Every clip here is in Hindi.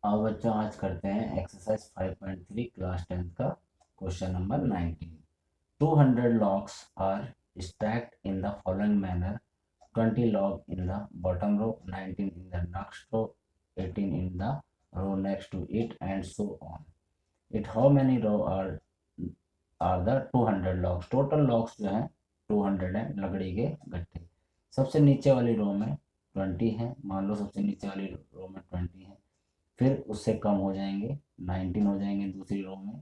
अब बच्चों आज करते हैं एक्सरसाइज 5.3 क्लास 10th का question number 19। 200 logs are stacked in the following manner: 20 log in the bottom row, 19 in the next row, 18 in the row next to it, and so on. It how many row are the 200 logs? Total logs जो हैं 200 हैं लकड़ी के गट्ठे। सबसे नीचे वाली रो में 20 है, मान लो सबसे नीचे वाली रो में 20 है, फिर उससे कम हो जाएंगे 19 हो जाएंगे दूसरी रो में,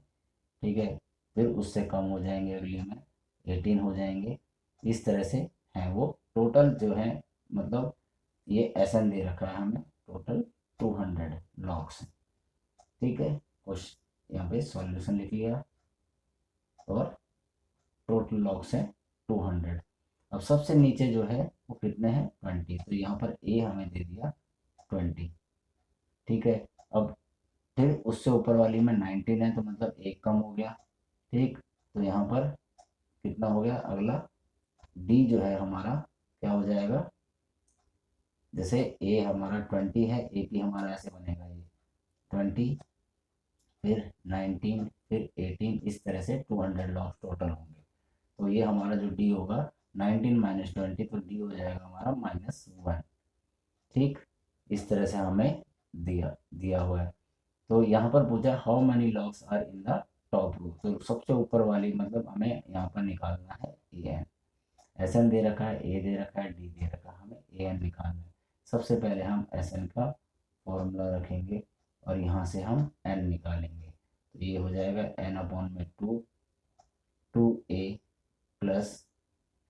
ठीक है, फिर उससे कम हो जाएंगे अगली में 18 हो जाएंगे, इस तरह से हैं वो टोटल जो है, मतलब ये एसएन दे रखा है हमें, टोटल 200 लॉग्स, ठीक है। क्वेश्चन यहाँ पे सॉल्यूशन लिख लिया और टोटल लॉग्स हैं 200। अब सबसे नीचे जो है वो कितने हैं 20, तो यहाँ पर ए हमें दे दिया 20, ठीक है। अब फिर उससे ऊपर वाली में 19 है, तो मतलब एक कम हो गया, ठीक। तो यहाँ पर कितना हो गया अगला, डी जो है हमारा क्या हो जाएगा, जैसे ए हमारा 20 है, ए पी हमारा ऐसे बनेगा, ये 20 फिर 19 फिर 18, इस तरह से 200 लॉग टोटल होंगे। तो ये हमारा जो डी होगा 19 माइनस 20, तो डी हो जाएगा हमारा -1, ठीक। इस तरह से हमें दिया दिया हुआ है। तो यहाँ पर पूछा how many logs are in the top row, तो सबसे ऊपर वाली मतलब हमें यहाँ पर निकालना है ए एन। एस एन दे रखा है, ए दे रखा है, डी दे रखा है, हमें ए एन निकालना है। सबसे पहले हम एस एन का फॉर्मूला रखेंगे और यहाँ से हम एन निकालेंगे, तो ये हो जाएगा एन अपॉन में टू ए प्लस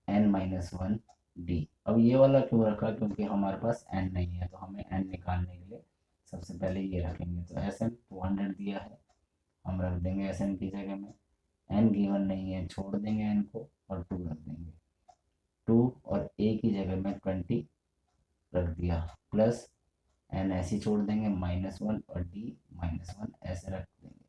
n-1 डी। अब ये वाला क्यों रखा, क्योंकि हमारे पास n नहीं है, तो हमें n निकालने के लिए सबसे पहले ये रखेंगे। तो एस एन 200 दिया है, हम रख देंगे एस एन की जगह में, n गिवन नहीं है छोड़ देंगे n को और 2 रख देंगे, 2 और a की जगह में 20 रख दिया, प्लस n ऐसे छोड़ देंगे -1 और d -1 ऐसे रख देंगे,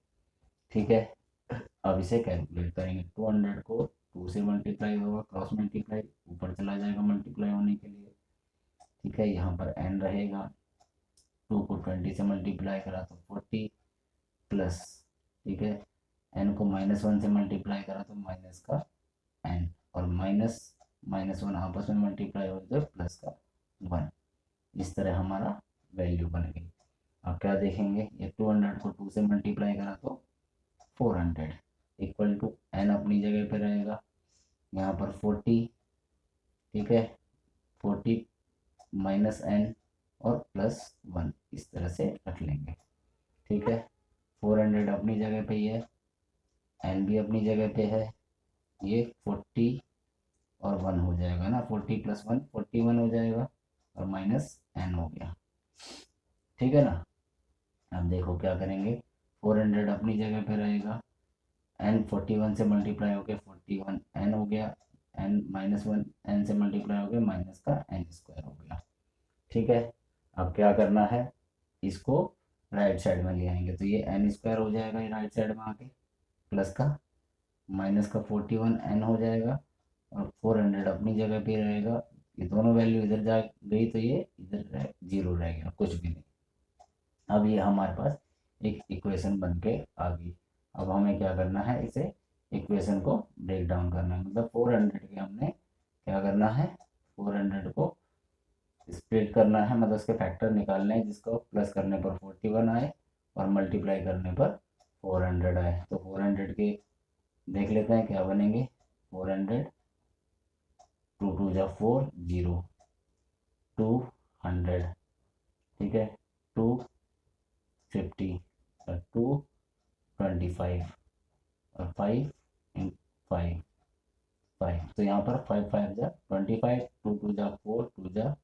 ठीक है। अब इसे कैलकुलेट करेंगे, 200 को 2 से मल्टीप्लाई होगा, क्रॉस मल्टीप्लाई ऊपर चला जाएगा मल्टीप्लाई होने के लिए, ठीक है। यहाँ पर n रहेगा, 2 को 20 से मल्टीप्लाई करा तो 40 प्लस, ठीक है, n को -1 से मल्टीप्लाई करा तो माइनस का n, और माइनस -1 आपस में मल्टीप्लाई हो तो प्लस का 1, इस तरह हमारा वैल्यू बन गई। अब क्या देखेंगे, ये 200 को 2 से मल्टीप्लाई करा तो 400 इक्वल टू n अपनी जगह पे रहेगा, यहाँ पर 40, ठीक है, 40 माइनस n और +1, इस तरह से रख लेंगे, ठीक है। 400 अपनी जगह पे ही है, n भी अपनी जगह पे है, ये 40 और 1 हो जाएगा ना, 40 + 1 41 हो जाएगा और -n हो गया, ठीक है ना। अब देखो क्या करेंगे, 400 अपनी जगह पे रहेगा, n 41 से मल्टीप्लाई हो गया 41 n हो गया, n -1 n से मल्टीप्लाई हो गया माइनस का n² हो गया, ठीक है। अब क्या करना है, इसको राइट साइड में ले आएंगे, तो ये n² हो जाएगा, ये राइट साइड में आके प्लस का माइनस का 41 n हो जाएगा और 400 अपनी जगह पे रहेगा, ये दोनों वैल्यू इधर जा गई तो ये इधर 0 रह गया, कुछ भी नहीं। अब ये हमारे पास एक इक्वेशन बन के आ गई। अब हमें क्या करना है, इसे इक्वेशन को ब्रेक डाउन करना है, मतलब 400 के हमने क्या करना है, 400 को स्प्लिट करना है, मतलब उसके फैक्टर निकालने हैं जिसको प्लस करने पर 41 आए और मल्टीप्लाई करने पर 400 आए। तो 400 के देख लेते हैं क्या बनेंगे, 400 2 2 जा 4 0 200, ठीक है, 250 और 225 और 5 इन 5 5, तो यहाँ पर 5 5 जा 25, 2 2 जा 4 2 जा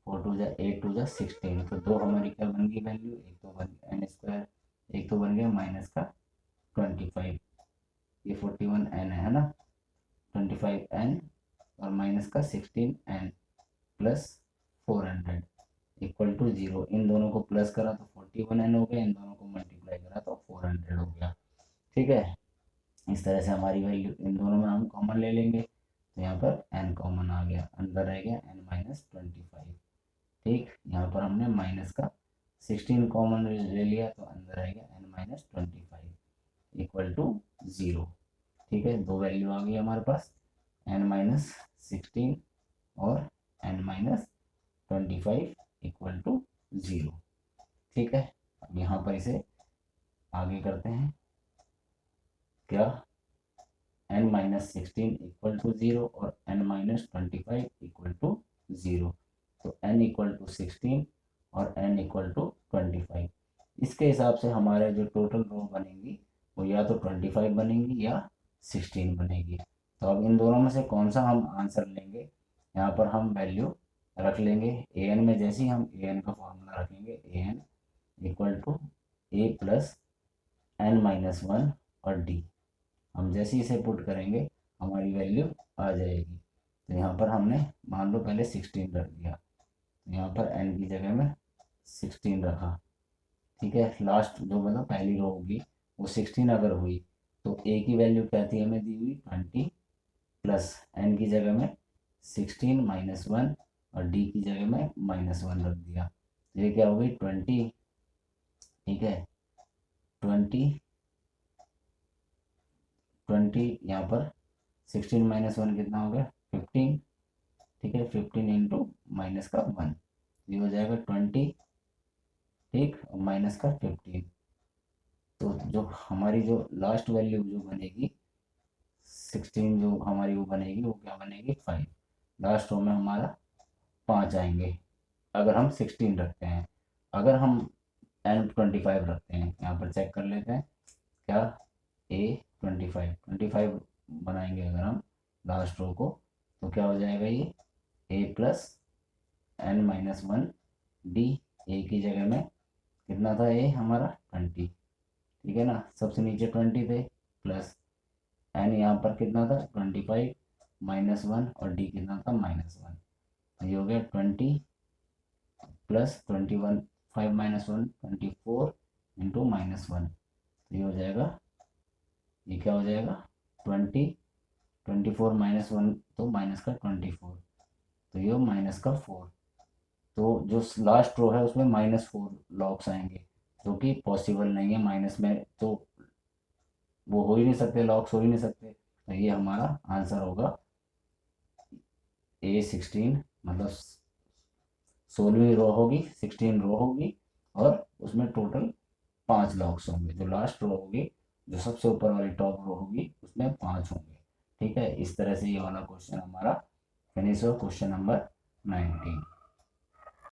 4 2 जा 8 2 जा 16, तो दो हमारी क्या बन गई वैल्यू, एक तो बन गया n², एक तो बन गया माइनस का 25, ये 41 n है ना, 25 n और माइनस का 16 n प्लस 400 इक्वल टू 0, इन दोनों को प्लस करा तो 41 n हो गया, इन दोनों को मल्टीप्लाई करा तो 400 हो गया, ठीक है। इस तरह से हमारी वैल्यू इन दोनों में हम कॉमन ले लेंगे, तो यहाँ पर n कॉमन आ गया, अंदर रह गया n-25, ठीक। यहाँ पर हमने माइनस का 16 कॉमन ले लिया तो अंदर आएगा n माइनस 25 इक्वल टू 0। ठीक है, दो वैल्यू आ गई हमारे पास, n माइनस 16 और n माइनस 25 इक्वल टू 0। ठीक है, अब यहाँ पर इसे आगे करते हैं। क्या n माइनस 16 इक्वल टू 0 और n माइनस 25 इक्वल टू 0। तो n इक्वल टू 16 और n इक्वल टू 25। इसके हिसाब से हमारे जो टोटल रो बनेंगी वो या तो 25 बनेंगी या 16 बनेगी। तो अब इन दोनों में से कौन सा हम आंसर लेंगे, यहाँ पर हम वैल्यू रख लेंगे। ए एन में जैसे ही हम ए एन का फॉर्मूला रखेंगे, A N equal to A plus N minus 1 और डी, हम जैसे ही इसे पुट करेंगे हमारी वैल्यू आ जाएगी। तो यहाँ पर हमने मान लो पहले 16 रख दिया, तो यहाँ पर n की जगह में 16 रखा। ठीक है, लास्ट जो मतलब पहली रो होगी वो 16 अगर हुई तो a की वैल्यू क्या थी, हमें दी हुई 20 प्लस n की जगह में 16 माइनस 1 और d की जगह में -1 रख दिया। तो ये क्या हो गई 20। ठीक है, 20 यहाँ पर 16 माइनस 1 कितना हो गया 15। ठीक है, 15 इंटू माइनस का 1, ये हो जाएगा 20। ठीक, और माइनस का 15। तो जो हमारी जो लास्ट वैल्यू जो बनेगी 16, जो हमारी वो बनेगी वो क्या बनेगी 5। लास्ट रो में हमारा 5 आएंगे अगर हम 16 रखते हैं। अगर हम n25 रखते हैं, यहाँ पर चेक कर लेते हैं क्या a25 बनाएंगे अगर हम लास्ट रो को, तो क्या हो जाएगा ये a plus n minus 1 D. A की जगह में कितना था ए हमारा 20। ठीक है ना, सबसे नीचे 20 थे, प्लस एन यहाँ पर कितना था 25 -1 और डी कितना था -1। ये हो गया 20 प्लस 21, 5 माइनस 1 24 इंटू -1। तो ये हो जाएगा, ये क्या हो जाएगा 20, 24 -1 तो माइनस का 24, तो ये माइनस का 4। तो जो लास्ट रो है उसमें -4 लॉग्स आएंगे, जो कि पॉसिबल नहीं है, माइनस में तो वो हो ही नहीं सकते, लॉग्स हो ही नहीं सकते। तो ये हमारा आंसर होगा A16, मतलब 16वीं रो होगी, 16 रो होगी और उसमें टोटल 5 लॉग्स होंगे। जो लास्ट रो होगी, जो सबसे ऊपर वाली टॉप रो होगी उसमें 5 होंगे। ठीक है, इस तरह से ये वाला क्वेश्चन हमारा फिनिश हो, क्वेश्चन नंबर 19।